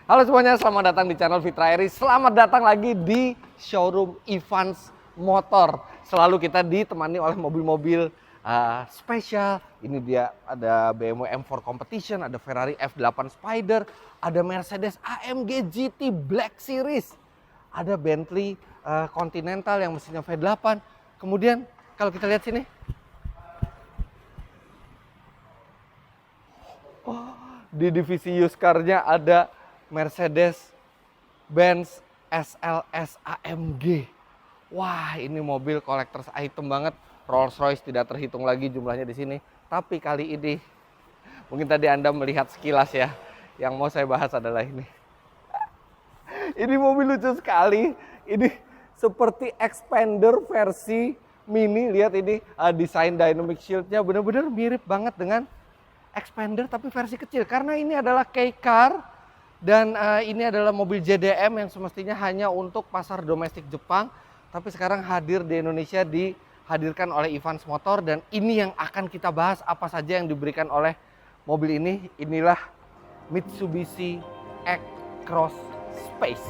Halo semuanya, selamat datang di channel Fitra Eri. Selamat datang lagi di showroom Evans Motor. Selalu kita ditemani oleh mobil-mobil spesial. Ini dia ada BMW M4 Competition, ada Ferrari F8 Spider, ada Mercedes AMG GT Black Series, ada Bentley Continental yang mesinnya V8. Kemudian kalau kita lihat sini, di divisi used car-nya ada Mercedes-Benz SLS AMG. Wah, ini mobil collector's item banget. Rolls-Royce tidak terhitung lagi jumlahnya di sini. Tapi kali ini, mungkin tadi Anda melihat sekilas ya. Yang mau saya bahas adalah ini. Ini mobil lucu sekali. Ini seperti Expander versi mini. Lihat ini desain dynamic shield-nya benar-benar mirip banget dengan Expander tapi versi kecil. Karena ini adalah K-Car. Dan ini adalah mobil JDM yang semestinya hanya untuk pasar domestik Jepang, tapi sekarang hadir di Indonesia, dihadirkan oleh Evans Motor. Dan ini yang akan kita bahas, apa saja yang diberikan oleh mobil ini. Inilah Mitsubishi X-Cross Space.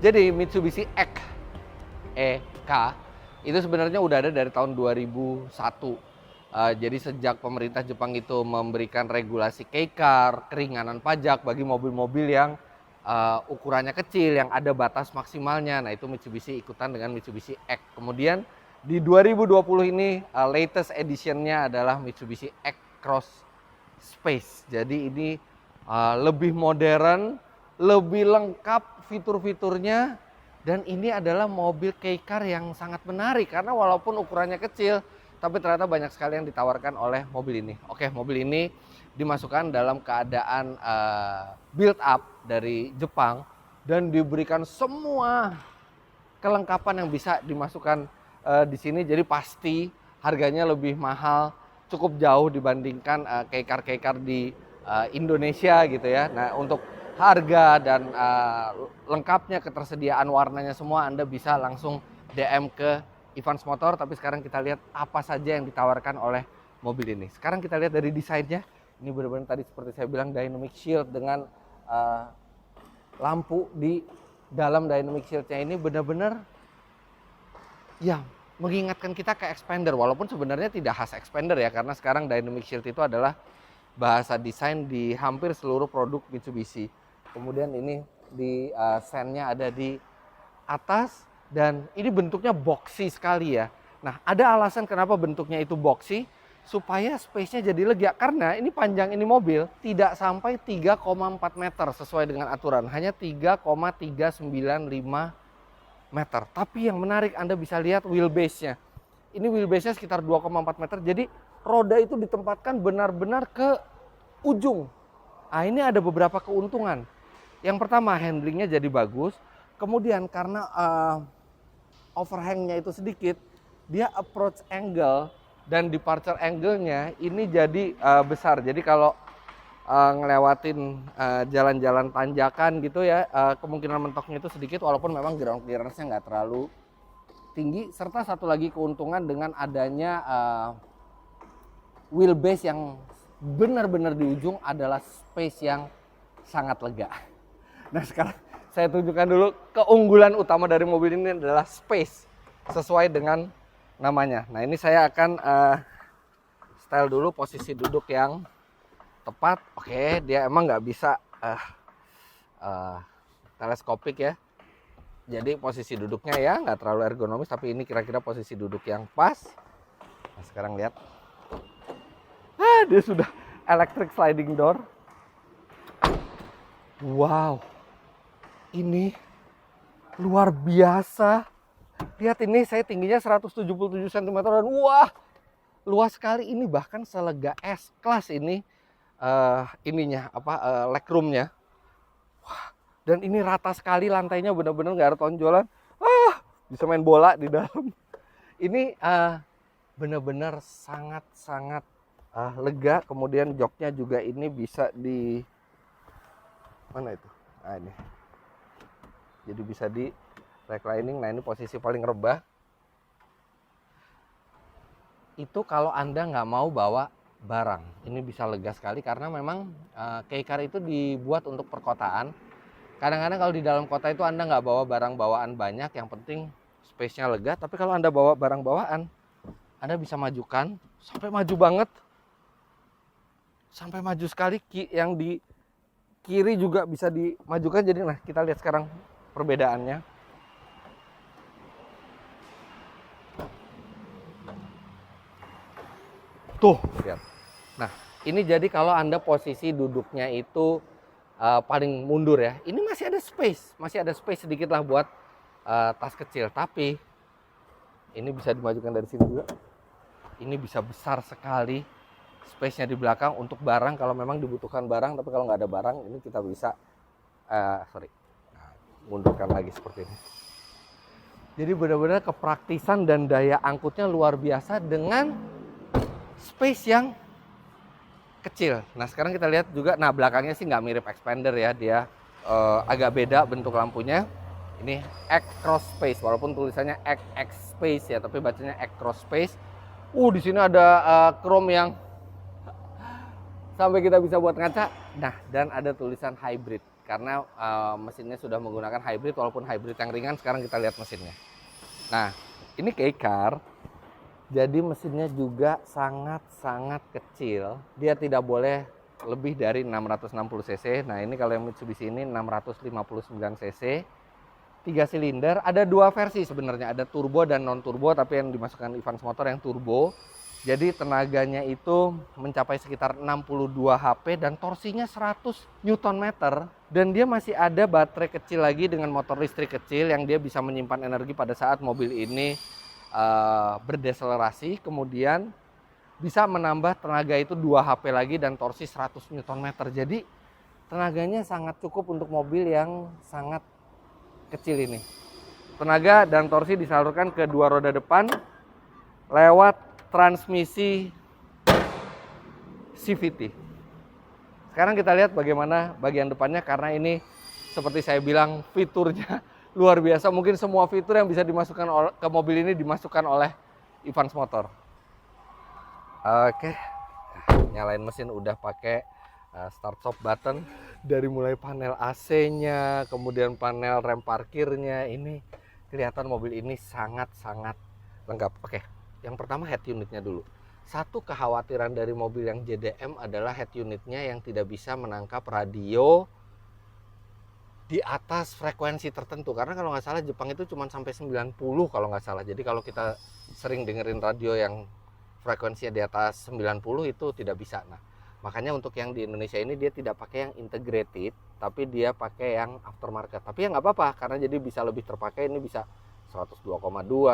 Jadi Mitsubishi X-EK itu sebenarnya udah ada dari tahun 2001. Jadi sejak pemerintah Jepang itu memberikan regulasi K-Car, keringanan pajak bagi mobil-mobil yang ukurannya kecil, yang ada batas maksimalnya. Nah itu Mitsubishi ikutan dengan Mitsubishi X. Kemudian di 2020 ini latest editionnya adalah Mitsubishi X-Cross Space. Jadi ini lebih modern, lebih lengkap fitur-fiturnya, dan ini adalah mobil K-Car yang sangat menarik karena walaupun ukurannya kecil tapi ternyata banyak sekali yang ditawarkan oleh mobil ini. Oke, mobil ini dimasukkan dalam keadaan build up dari Jepang dan diberikan semua kelengkapan yang bisa dimasukkan di sini. Jadi pasti harganya lebih mahal, cukup jauh dibandingkan K-Car di Indonesia gitu ya. Nah untuk harga dan lengkapnya, ketersediaan warnanya semua, Anda bisa langsung DM ke Evans Motor. Tapi sekarang kita lihat apa saja yang ditawarkan oleh mobil ini. Sekarang kita lihat dari desainnya. Ini benar-benar tadi seperti saya bilang dynamic shield dengan lampu di dalam dynamic shieldnya ini benar-benar ya mengingatkan kita ke Expander. Walaupun sebenarnya tidak khas Expander ya, karena sekarang dynamic shield itu adalah bahasa desain di hampir seluruh produk Mitsubishi. Kemudian ini di sennya ada di atas, dan ini bentuknya boxy sekali ya. Nah ada alasan kenapa bentuknya itu boxy, supaya space-nya jadi lega. Karena ini panjang ini mobil tidak sampai 3,4 meter sesuai dengan aturan, hanya 3,395 meter. Tapi yang menarik, Anda bisa lihat wheelbase-nya. Ini wheelbase-nya sekitar 2,4 meter, jadi roda itu ditempatkan benar-benar ke ujung. Nah ini ada beberapa keuntungan. Yang pertama, handlingnya jadi bagus. Kemudian karena overhangnya itu sedikit, dia approach angle dan departure angle-nya ini jadi besar. Jadi kalau ngelewatin jalan-jalan tanjakan gitu ya, kemungkinan mentoknya itu sedikit, walaupun memang ground clearance-nya nggak terlalu tinggi. Serta satu lagi keuntungan dengan adanya wheelbase yang benar-benar di ujung adalah space yang sangat lega. Nah sekarang saya tunjukkan dulu keunggulan utama dari mobil ini adalah space, sesuai dengan namanya. Nah ini saya akan style dulu posisi duduk yang tepat. Oke, dia emang nggak bisa teleskopik ya. Jadi posisi duduknya ya nggak terlalu ergonomis, tapi ini kira-kira posisi duduk yang pas. Nah sekarang lihat. Dia sudah electric sliding door. Wow, ini luar biasa. Lihat ini, saya tingginya 177 cm dan wah, luas sekali. Ini bahkan selega S-Class ini ininya legroomnya. Wah, Dan ini rata sekali lantainya, benar-benar nggak ada tonjolan. Bisa main bola di dalam. Ini benar-benar sangat-sangat lega. Kemudian joknya juga ini bisa di mana itu? Nah ini. Jadi bisa di reclining. Nah ini posisi paling rebah. Itu kalau Anda nggak mau bawa barang, ini bisa lega sekali karena memang K-Car itu dibuat untuk perkotaan. Kadang-kadang kalau di dalam kota itu Anda nggak bawa barang bawaan banyak, yang penting space-nya lega. Tapi kalau Anda bawa barang bawaan, Anda bisa majukan sampai maju banget, sampai maju sekali. Yang di kiri juga bisa dimajukan. Jadi nah kita lihat sekarang perbedaannya. Tuh, lihat. Nah, ini jadi kalau Anda posisi duduknya itu paling mundur ya. Ini masih ada space sedikit lah buat tas kecil. Tapi ini bisa dimajukan dari sini juga. Ini bisa besar sekali space-nya di belakang untuk barang kalau memang dibutuhkan barang. Tapi kalau nggak ada barang, ini kita bisa mundurkan lagi seperti ini. Jadi benar-benar kepraktisan dan daya angkutnya luar biasa dengan space yang kecil. Nah sekarang kita lihat juga, nah belakangnya sih nggak mirip Xpander ya, dia agak beda bentuk lampunya. Ini X-Cross Space, walaupun tulisannya X Space ya, tapi bacanya X-Cross Space. Di sini ada chrome yang sampai kita bisa buat ngaca. Nah dan ada tulisan hybrid karena mesinnya sudah menggunakan hybrid, walaupun hybrid yang ringan. Sekarang kita lihat mesinnya. Nah ini K-Car. Jadi mesinnya juga sangat-sangat kecil. Dia tidak boleh lebih dari 660 cc. Nah ini kalau yang Mitsubishi ini 659 cc. 3 silinder. Ada dua versi sebenarnya. Ada turbo dan non turbo. Tapi yang dimasukkan Evans Motor yang turbo. Jadi tenaganya itu mencapai sekitar 62 HP. Dan torsinya 100 Nm. Dan dia masih ada baterai kecil lagi dengan motor listrik kecil. Yang dia bisa menyimpan energi pada saat mobil ini berdeselerasi. Kemudian bisa menambah tenaga itu 2 HP lagi dan torsi 100 Nm. Jadi tenaganya sangat cukup untuk mobil yang sangat kecil ini. Tenaga dan torsi disalurkan ke dua roda depan lewat transmisi CVT. Sekarang kita lihat bagaimana bagian depannya, karena ini seperti saya bilang fiturnya luar biasa. Mungkin semua fitur yang bisa dimasukkan ke mobil ini dimasukkan oleh Evans Motor. Oke, nyalain mesin udah pakai start stop button. Dari mulai panel AC-nya, kemudian panel rem parkirnya, ini kelihatan mobil ini sangat-sangat lengkap. Oke, yang pertama head unitnya dulu. Satu kekhawatiran dari mobil yang JDM adalah head unitnya yang tidak bisa menangkap radio di atas frekuensi tertentu, karena kalau nggak salah Jepang itu cuma sampai 90 kalau nggak salah. Jadi kalau kita sering dengerin radio yang frekuensinya di atas 90 itu tidak bisa. Nah makanya untuk yang di Indonesia ini dia tidak pakai yang integrated, tapi dia pakai yang aftermarket. Tapi ya nggak apa-apa, karena jadi bisa lebih terpakai. Ini bisa 102,2,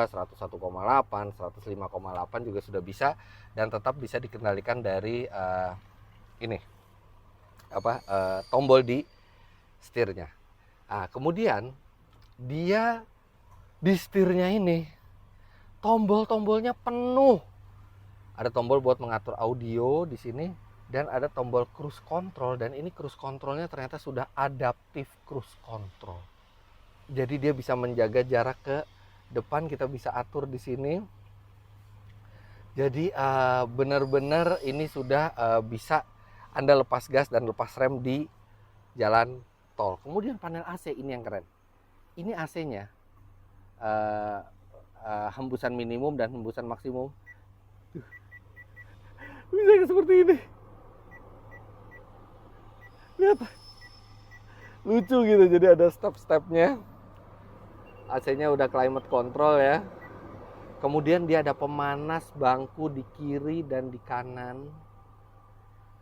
101,8, 105,8 juga sudah bisa, dan tetap bisa dikendalikan dari tombol di setirnya. Nah, kemudian dia di setirnya ini tombol-tombolnya penuh. Ada tombol buat mengatur audio di sini dan ada tombol cruise control, dan ini cruise controlnya ternyata sudah adaptive cruise control. Jadi dia bisa menjaga jarak ke depan, kita bisa atur di sini. Jadi benar-benar ini sudah bisa Anda lepas gas dan lepas rem di jalan tol. Kemudian panel AC ini yang keren. Ini AC-nya hembusan minimum dan hembusan maksimum. Bisa seperti ini. Lihat, lucu gitu. Jadi ada step-stepnya. AC-nya udah climate control ya. Kemudian dia ada pemanas bangku di kiri dan di kanan.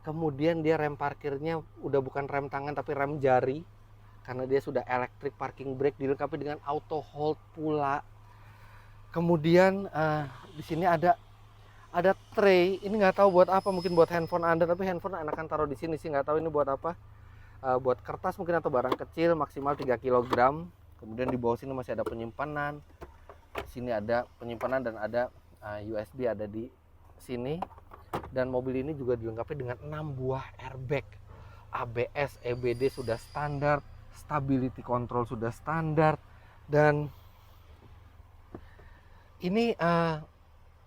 Kemudian dia rem parkirnya udah bukan rem tangan tapi rem jari, karena dia sudah electric parking brake, dilengkapi dengan auto hold pula. Kemudian di sini ada tray. Ini nggak tahu buat apa, mungkin buat handphone Anda, tapi handphone enakan taruh di sini sih, nggak tahu ini buat apa. buat kertas mungkin atau barang kecil maksimal 3 kg. Kemudian di bawah sini masih ada penyimpanan. Di sini ada penyimpanan dan ada USB ada di sini. Dan mobil ini juga dilengkapi dengan 6 buah airbag. ABS, EBD sudah standar, stability control sudah standar, dan ini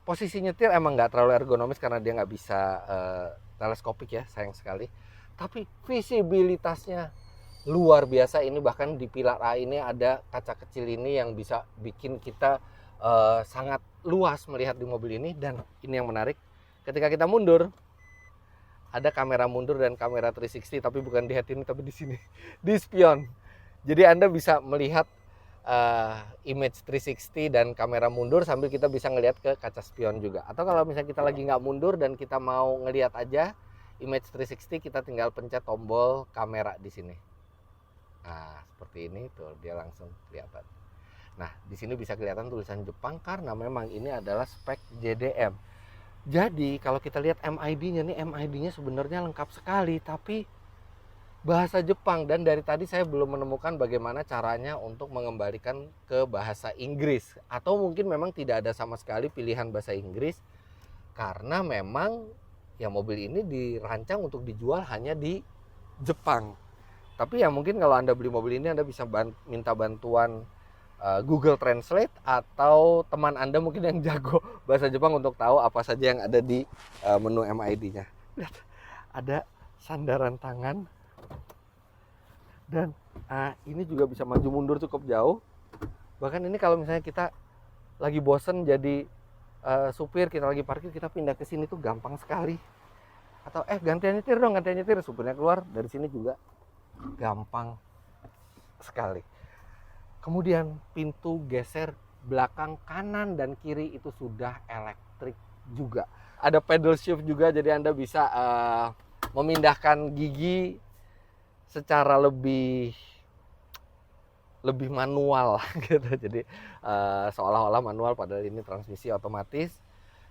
posisi nyetir emang nggak terlalu ergonomis karena dia nggak bisa teleskopik ya, sayang sekali. Tapi visibilitasnya luar biasa. Ini bahkan di pilar A ini ada kaca kecil ini yang bisa bikin kita sangat luas melihat di mobil ini. Dan ini yang menarik, ketika kita mundur ada kamera mundur dan kamera 360, tapi bukan di head ini tapi di sini, di spion. Jadi Anda bisa melihat image 360 dan kamera mundur sambil kita bisa ngelihat ke kaca spion juga. Atau kalau misalnya kita lagi nggak mundur dan kita mau ngelihat aja image 360, kita tinggal pencet tombol kamera di sini. Nah, seperti ini tuh dia langsung kelihatan. Nah, di sini bisa kelihatan tulisan Jepang karena memang ini adalah spek JDM. Jadi kalau kita lihat MID-nya nih, MID-nya sebenarnya lengkap sekali, tapi bahasa Jepang. Dan dari tadi saya belum menemukan bagaimana caranya untuk mengembalikan ke bahasa Inggris. Atau mungkin memang tidak ada sama sekali pilihan bahasa Inggris, karena memang ya mobil ini dirancang untuk dijual hanya di Jepang. Tapi ya mungkin kalau Anda beli mobil ini Anda bisa minta bantuan Google Translate atau teman Anda mungkin yang jago bahasa Jepang untuk tahu apa saja yang ada di menu MID-nya. Lihat, ada sandaran tangan, dan ini juga bisa maju mundur cukup jauh. Bahkan ini kalau misalnya kita lagi bosen jadi supir, kita lagi parkir, kita pindah ke sini tuh gampang sekali. Atau gantian nyetir dong, gantian nyetir, supirnya keluar dari sini juga gampang sekali. Kemudian pintu geser belakang kanan dan kiri itu sudah elektrik juga. Ada pedal shift juga, jadi Anda bisa memindahkan gigi secara lebih manual gitu. Jadi seolah-olah manual padahal ini transmisi otomatis.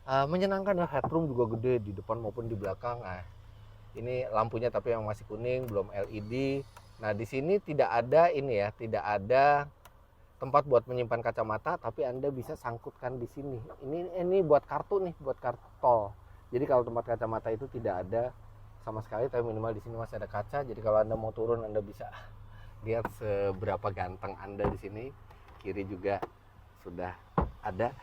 Menyenangkan, headroom juga gede di depan maupun di belakang. Nah, ini lampunya tapi yang masih kuning, belum LED. Nah, di sini tidak ada ini ya, tidak ada tempat buat menyimpan kacamata, tapi Anda bisa sangkutkan di sini. Ini buat kartu nih, buat kartu tol. Jadi kalau tempat kacamata itu tidak ada sama sekali, tapi minimal di sini masih ada kaca. Jadi kalau Anda mau turun, Anda bisa lihat seberapa ganteng Anda di sini. Kiri juga sudah ada.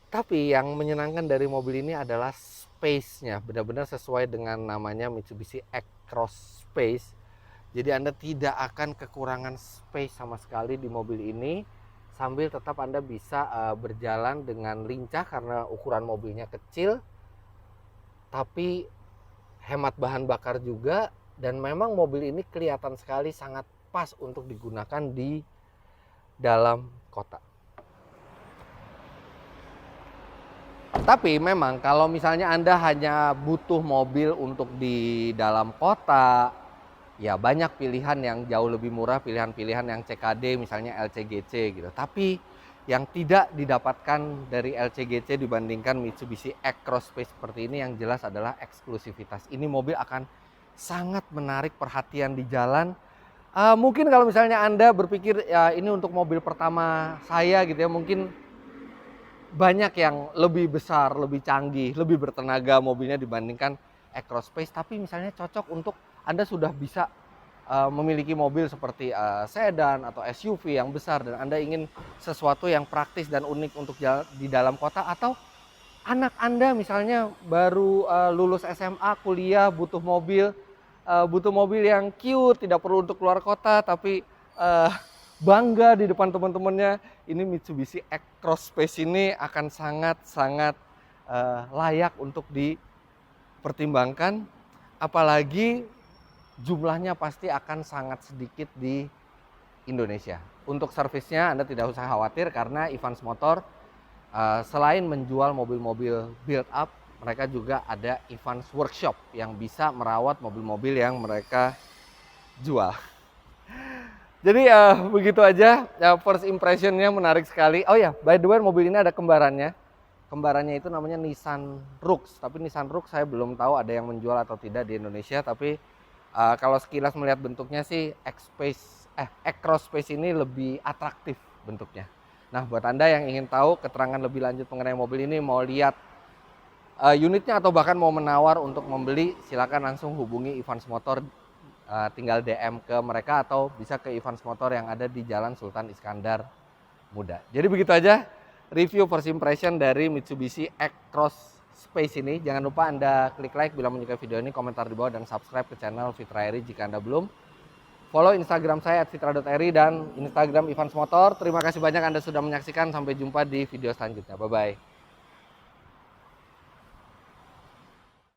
Tapi yang menyenangkan dari mobil ini adalah space-nya. Benar-benar sesuai dengan namanya Mitsubishi X-Cross Space. Jadi Anda tidak akan kekurangan space sama sekali di mobil ini, sambil tetap Anda bisa berjalan dengan lincah karena ukuran mobilnya kecil, tapi hemat bahan bakar juga. Dan memang mobil ini kelihatan sekali sangat pas untuk digunakan di dalam kota. Tapi memang kalau misalnya Anda hanya butuh mobil untuk di dalam kota, ya banyak pilihan yang jauh lebih murah, pilihan-pilihan yang CKD misalnya LCGC gitu. Tapi yang tidak didapatkan dari LCGC dibandingkan Mitsubishi X-Cross Space seperti ini yang jelas adalah eksklusivitas. Ini mobil akan sangat menarik perhatian di jalan. Mungkin kalau misalnya Anda berpikir ya ini untuk mobil pertama saya gitu ya, mungkin banyak yang lebih besar, lebih canggih, lebih bertenaga mobilnya dibandingkan X-Cross Space. Tapi misalnya cocok untuk Anda sudah bisa memiliki mobil seperti sedan atau SUV yang besar dan Anda ingin sesuatu yang praktis dan unik untuk di dalam kota, atau anak Anda misalnya baru lulus SMA, kuliah, butuh mobil yang cute, tidak perlu untuk keluar kota tapi bangga di depan teman-temannya. Ini Mitsubishi X-Cross Space ini akan sangat-sangat layak untuk dipertimbangkan, apalagi jumlahnya pasti akan sangat sedikit di Indonesia. Untuk servisnya Anda tidak usah khawatir karena Evans Motor selain menjual mobil-mobil build up, mereka juga ada Evans Workshop yang bisa merawat mobil-mobil yang mereka jual. Jadi begitu aja, first impressionnya menarik sekali. Oh ya, by the way mobil ini ada kembarannya. Kembarannya itu namanya Nissan Rooks. Tapi Nissan Rooks saya belum tahu ada yang menjual atau tidak di Indonesia. Tapi Kalau sekilas melihat bentuknya sih X-Cross Space ini lebih atraktif bentuknya. Nah, buat Anda yang ingin tahu keterangan lebih lanjut mengenai mobil ini, mau lihat unitnya atau bahkan mau menawar untuk membeli, silakan langsung hubungi Evans Motor. Tinggal DM ke mereka atau bisa ke Evans Motor yang ada di Jalan Sultan Iskandar Muda. Jadi begitu aja review first impression dari Mitsubishi X-Cross Space ini. Jangan lupa Anda klik like bila menyukai video ini, komentar di bawah, dan subscribe ke channel Fitra Eri jika Anda belum. Follow Instagram saya @fitra.eri dan Instagram Evans Motor. Terima kasih banyak Anda sudah menyaksikan. Sampai jumpa di video selanjutnya. Bye-bye.